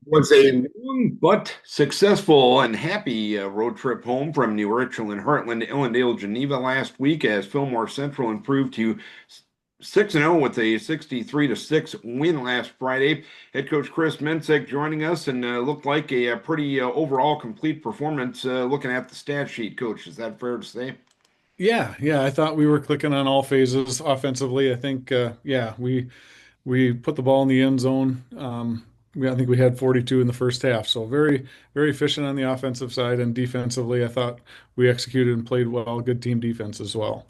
Was a long but successful and happy road trip home from New Richland, Heartland to Illendale, Geneva last week as Fillmore Central improved to 6-0 with a 63 to 6 win last Friday. Head coach Chris Mensink joining us and looked like a pretty overall complete performance looking at the stat sheet, coach. Is that fair to say? Yeah, I thought we were clicking on all phases offensively. I think, yeah, we put the ball in the end zone. I think we had 42 in the first half, so very efficient on the offensive side, and defensively, I thought we executed and played well. Good team defense as well.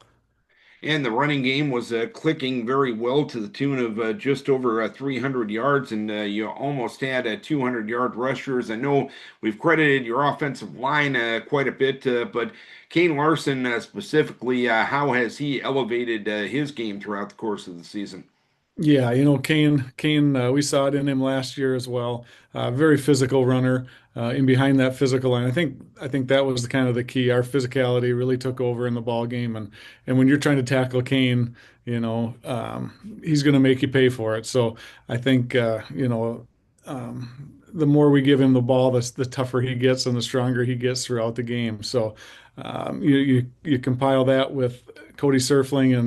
And the running game was clicking very well to the tune of just over 300 yards, and you almost had 200-yard rushers. I know we've credited your offensive line quite a bit, but Kane Larson specifically, how has he elevated his game throughout the course of the season? Yeah, Kane, we saw it in him last year as well. Very physical runner, in behind that physical line. I think that was the kind of the key. Our physicality really took over in the ball game, and when you're trying to tackle Kane, he's going to make you pay for it. So I think the more we give him the ball, the tougher he gets and the stronger he gets throughout the game. So you compile that with Cody Surfling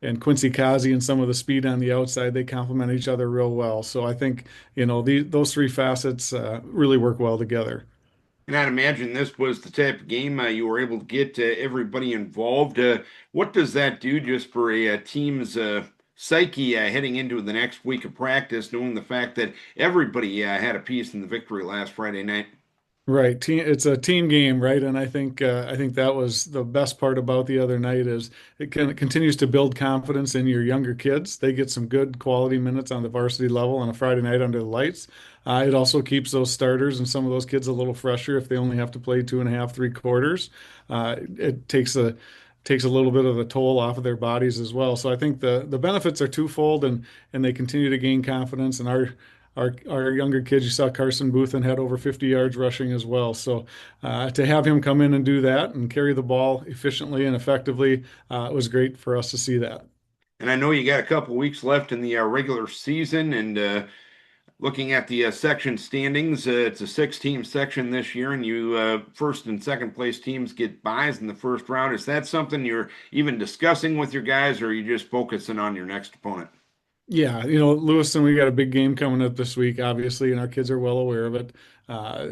and Quincy Kazi and some of the speed on the outside, they complement each other real well. So I think, those three facets really work well together. And I'd imagine this was the type of game you were able to get everybody involved. What does that do just for a team's psyche heading into the next week of practice, knowing the fact that everybody had a piece in the victory last Friday night? Right. It's a team game, right? And I think that was the best part about the other night is it continues to build confidence in your younger kids. They get some good quality minutes on the varsity level on a Friday night under the lights. It also keeps those starters and some of those kids a little fresher if they only have to play two and a half, 3 quarters. It takes a little bit of a toll off of their bodies as well. So I think the benefits are twofold, and they continue to gain confidence. And our younger kids, you saw Carson Booth and had over 50 yards rushing as well. So to have him come in and do that and carry the ball efficiently and effectively, it was great for us to see that. And I know you got a couple weeks left in the regular season, and looking at the section standings, it's a six-team section this year, and you first and second place teams get byes in the first round. Is that something you're even discussing with your guys, or are you just focusing on your next opponent? Yeah, Lewiston, we got a big game coming up this week, obviously, and our kids are well aware of it.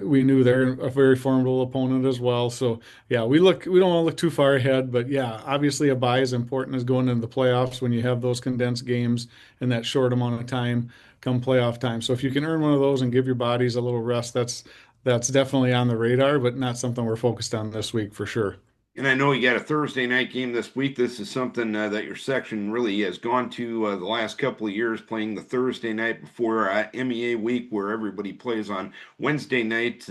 We knew they're a very formidable opponent as well. So yeah, we don't want to look too far ahead, but yeah, obviously a bye is important as going into the playoffs when you have those condensed games in that short amount of time come playoff time. So if you can earn one of those and give your bodies a little rest, that's definitely on the radar, but not something we're focused on this week for sure. And I know you got a Thursday night game this week. This is something that your section really has gone to the last couple of years, playing the Thursday night before MEA week, where everybody plays on Wednesday night.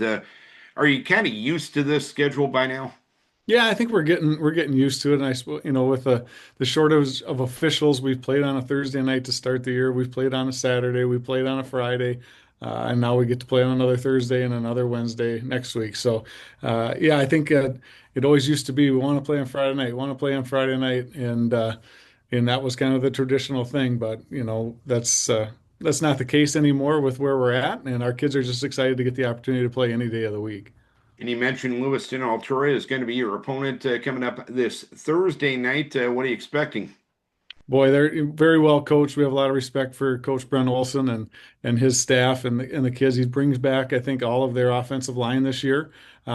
Are you kind of used to this schedule by now? Yeah, I think we're getting used to it. And I suppose, with the shortage of officials, we've played on a Thursday night to start the year. We've played on a Saturday. We played on a Friday, and now we get to play on another Thursday and another Wednesday next week. So, yeah, I think it always used to be we want to play on Friday night, want to play on Friday night, and that was kind of the traditional thing. But that's not the case anymore with where we're at, and our kids are just excited to get the opportunity to play any day of the week. And you mentioned Lewiston Altura is going to be your opponent coming up this Thursday night. What are you expecting? Boy, they're very well coached. We have a lot of respect for Coach Brent Olson and his staff and the kids. He brings back, I think, all of their offensive line this year.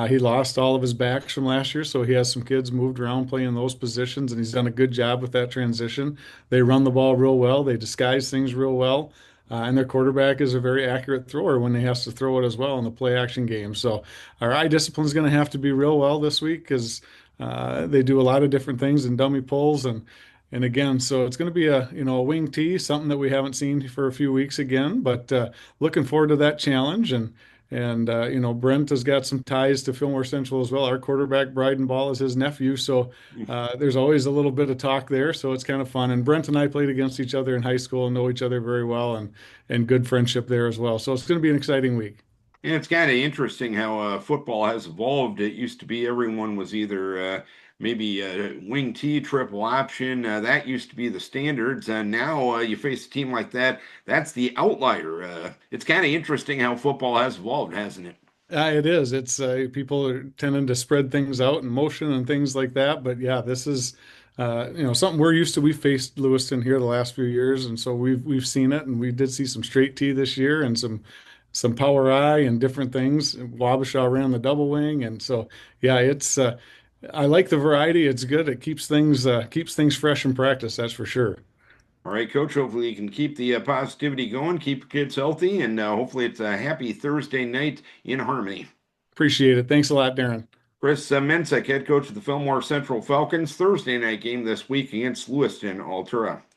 He lost all of his backs from last year, so he has some kids moved around playing those positions, and he's done a good job with that transition. They run the ball real well. They disguise things real well. And their quarterback is a very accurate thrower when he has to throw it as well in the play action game. So our eye discipline is going to have to be real well this week because they do a lot of different things and dummy pulls and again, so it's going to be a wing tee, something that we haven't seen for a few weeks again, but looking forward to that challenge. And Brent has got some ties to Fillmore Central as well. Our quarterback, Bryden Ball, is his nephew, so there's always a little bit of talk there. So it's kind of fun. And Brent and I played against each other in high school and know each other very well, and good friendship there as well. So it's going to be an exciting week. And it's kind of interesting how football has evolved. It used to be everyone was either maybe wing T, triple option. That used to be the standards. And now you face a team like that. That's the outlier. It's kind of interesting how football has evolved, hasn't it? It is. It's people are tending to spread things out in motion and things like that. But yeah, this is something we're used to. We faced Lewiston here the last few years, and so we've seen it, and we did see some straight T this year and some power I and different things. Wabasha ran the double wing, and so yeah, it's I like the variety. It's good. It keeps things fresh in practice. That's for sure. All right, Coach. Hopefully, you can keep the positivity going, keep your kids healthy, and hopefully, it's a happy Thursday night in harmony. Appreciate it. Thanks a lot, Darren. Chris Mensink, head coach of the Fillmore Central Falcons, Thursday night game this week against Lewiston Altura.